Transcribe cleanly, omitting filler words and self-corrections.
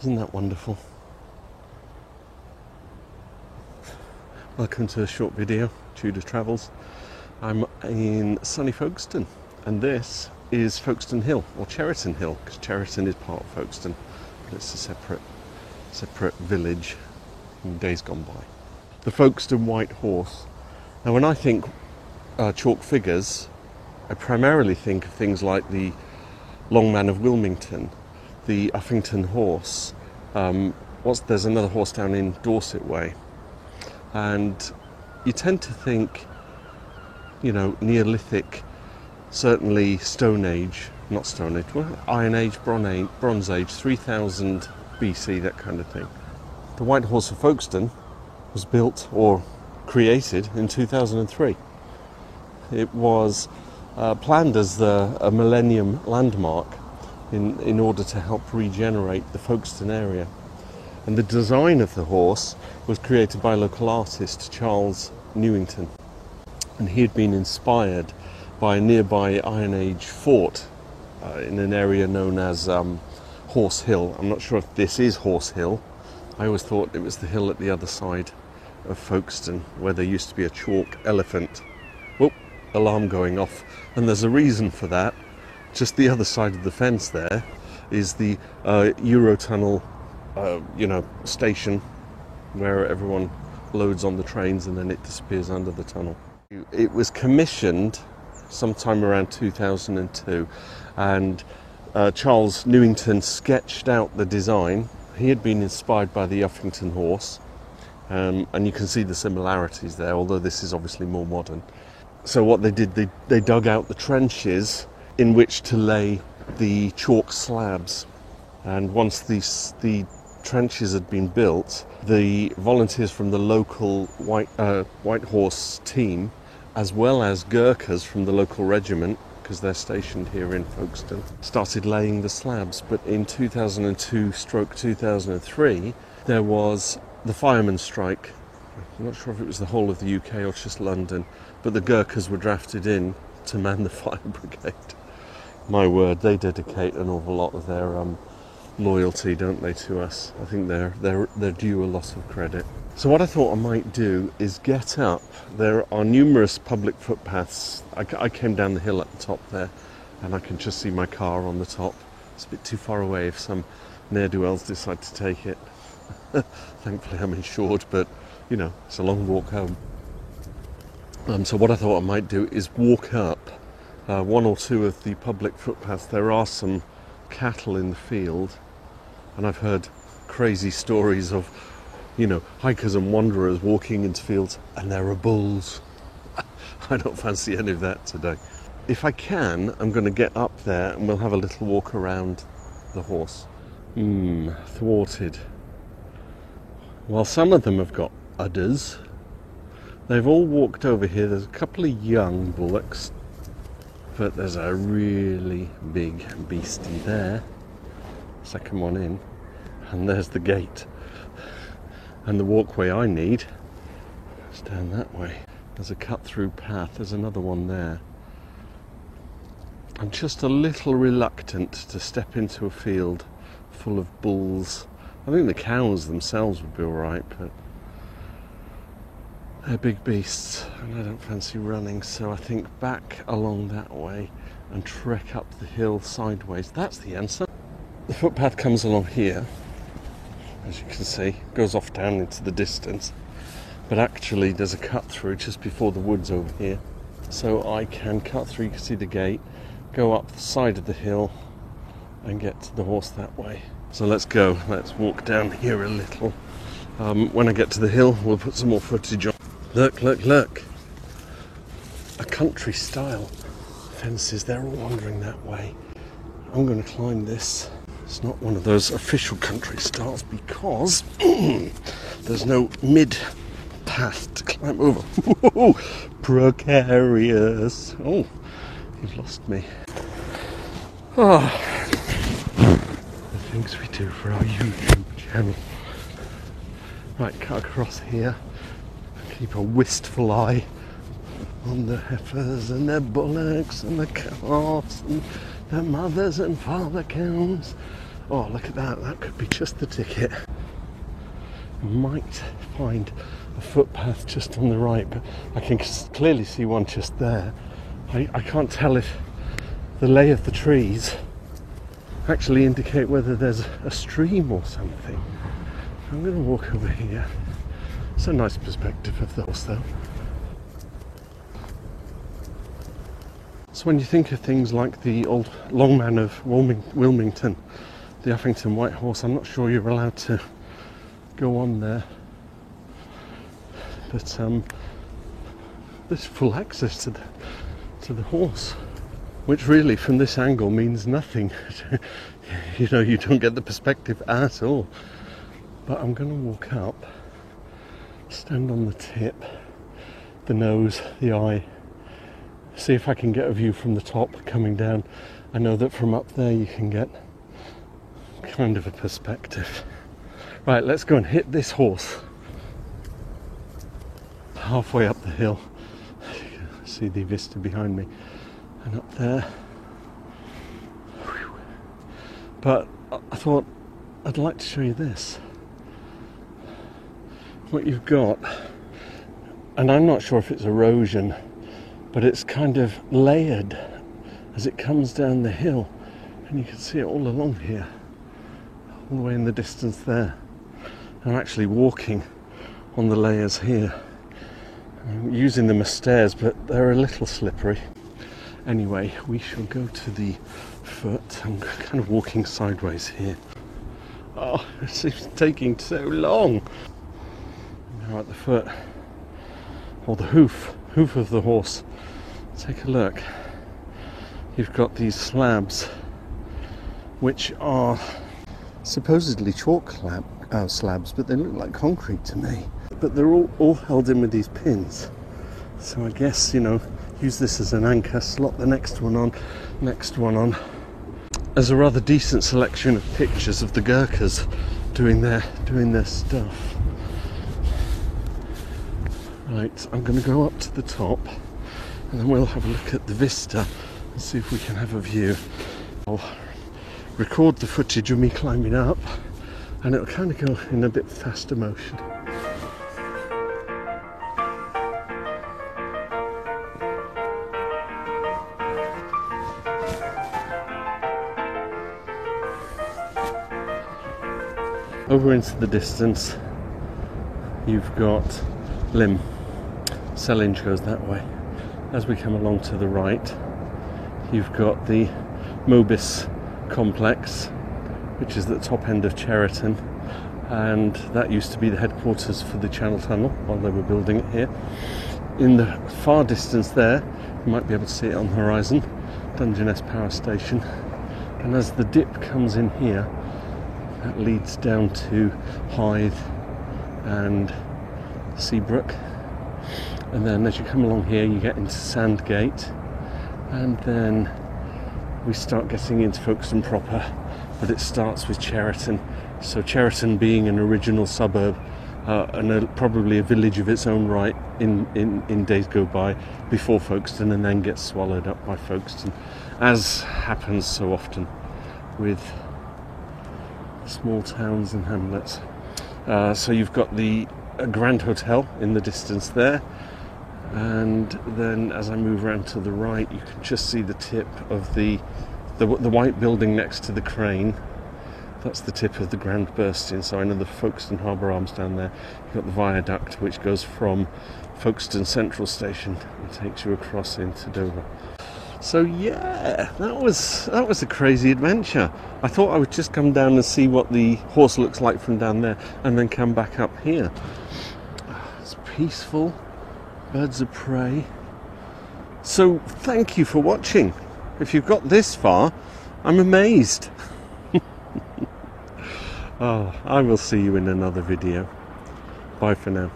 Isn't that wonderful? Welcome to a short video, Tudor Travels. I'm in sunny Folkestone, and this is Folkestone Hill, or Cheriton Hill, because Cheriton is part of Folkestone, but it's a separate village in days gone by. The Folkestone White Horse. Now when I think chalk figures, I primarily think of things like the Long Man of Wilmington, the Uffington Horse. There's another horse down in Dorset Way, and you tend to think, you know, Neolithic, certainly Stone Age, not Stone Age, well, Iron Age, Bronze Age, 3000 BC, that kind of thing. The White Horse of Folkestone was built or created in 2003. It was planned as a millennium landmark in order to help regenerate the Folkestone area. And the design of the horse was created by local artist Charles Newington. And he had been inspired by a nearby Iron Age fort in an area known as Horse Hill. I'm not sure if this is Horse Hill. I always thought it was the hill at the other side of Folkestone where there used to be a chalk elephant. Oh, alarm going off. And there's a reason for that. Just the other side of the fence there is the Eurotunnel station where everyone loads on the trains and then it disappears under the tunnel. It was commissioned sometime around 2002, and Charles Newington sketched out the design. He had been inspired by the Uffington Horse, and you can see the similarities there, although this is obviously more modern. So what they did, they dug out the trenches in which to lay the chalk slabs, and once the trenches had been built, the volunteers from the local White Horse team, as well as Gurkhas from the local regiment, because they're stationed here in Folkestone, started laying the slabs. But in 2002/2003, there was the fireman strike. I'm not sure if it was the whole of the UK or just London, but the Gurkhas were drafted in to man the fire brigade. My word, they dedicate an awful lot of their loyalty, don't they, to us? I think they're due a lot of credit. So what I thought I might do is get up. There are numerous public footpaths. I came down the hill at the top there, and I can just see my car on the top. It's a bit too far away if some ne'er-do-wells decide to take it. Thankfully I'm insured, but you know, it's a long walk home. So what I thought I might do is walk up one or two of the public footpaths. There are some cattle in the field, and I've heard crazy stories of, you know, hikers and wanderers walking into fields and there are bulls. I don't fancy any of that today. If I can, I'm going to get up there and we'll have a little walk around the horse. Thwarted. While some of them have got udders, they've all walked over here. There's a couple of young bullocks, but there's a really big beastie there. Second one in. And there's the gate. And the walkway I need is down that way. There's a cut-through path. There's another one there. I'm just a little reluctant to step into a field full of bulls. I think the cows themselves would be alright, but they're big beasts and I don't fancy running, so I think back along that way and trek up the hill sideways. That's the answer. The footpath comes along here, as you can see, goes off down into the distance, but actually there's a cut through just before the woods over here, so I can cut through. You can see the gate, go up the side of the hill and get to the horse that way. So let's go, let's walk down here a little. When I get to the hill we'll put some more footage on. Look, look, look. A country style fences, they're all wandering that way. I'm going to climb this. It's not one of those official country styles because there's no mid path to climb over. Precarious. Oh, you've lost me. Oh, the things we do for our YouTube channel. Right, cut across here. Keep a wistful eye on the heifers and their bullocks and the calves and their mothers and father cows Oh, look at that. That could be just the ticket. I might find a footpath just on the right, but I can clearly see one just there. I can't tell if the lay of the trees actually indicate whether there's a stream or something. I'm going to walk over here. It's a nice perspective of the horse though. So when you think of things like the old Longman of Wilmington, the Uffington White Horse, I'm not sure you're allowed to go on there. But there's full access to the horse, which really from this angle means nothing. You know, you don't get the perspective at all. But I'm going to walk up, stand on the tip, the nose, the eye, see if I can get a view from the top coming down. I know that from up there you can get kind of a perspective. Right, let's go and hit this horse. Halfway up the hill, you can see the vista behind me, and up there. But I thought I'd like to show you this. What you've got, and I'm not sure if it's erosion, but it's kind of layered as it comes down the hill, and you can see it all along here, all the way in the distance there. I'm actually walking on the layers here. I'm using them as stairs, but they're a little slippery. Anyway, we shall go to the foot. I'm kind of walking sideways here. Oh, it seems taking so long. Now at the foot, or the hoof of the horse. Take a look. You've got these slabs, which are supposedly chalk slabs, but they look like concrete to me. But they're all held in with these pins. So I guess, you know, use this as an anchor, slot the next one on. There's a rather decent selection of pictures of the Gurkhas doing their stuff. Right, I'm going to go up to the top, and then we'll have a look at the vista and see if we can have a view. I'll record the footage of me climbing up, and it'll kind of go in a bit faster motion. Over into the distance, you've got Lymm. Sellindge goes that way. As we come along to the right, you've got the Mobis complex, which is at the top end of Cheriton, and that used to be the headquarters for the Channel Tunnel while they were building it here. In the far distance there, you might be able to see it on the horizon, Dungeness Power Station. And as the dip comes in here, that leads down to Hythe and Seabrook. And then as you come along here, you get into Sandgate, and then we start getting into Folkestone proper, but it starts with Cheriton. So Cheriton being an original suburb and probably a village of its own right in days go by before Folkestone, and then gets swallowed up by Folkestone, as happens so often with small towns and hamlets. So you've got the Grand Hotel in the distance there, and then as I move around to the right, you can just see the tip of the white building next to the crane. That's the tip of the Grand Burstian. So I know the Folkestone Harbour Arms down there. You've got the viaduct which goes from Folkestone Central Station and takes you across into Dover. So yeah, that was a crazy adventure. I thought I would just come down and see what the horse looks like from down there, and then come back up here. It's peaceful, birds of prey. So thank you for watching. If you've got this far, I'm amazed. Oh, I will see you in another video. Bye for now.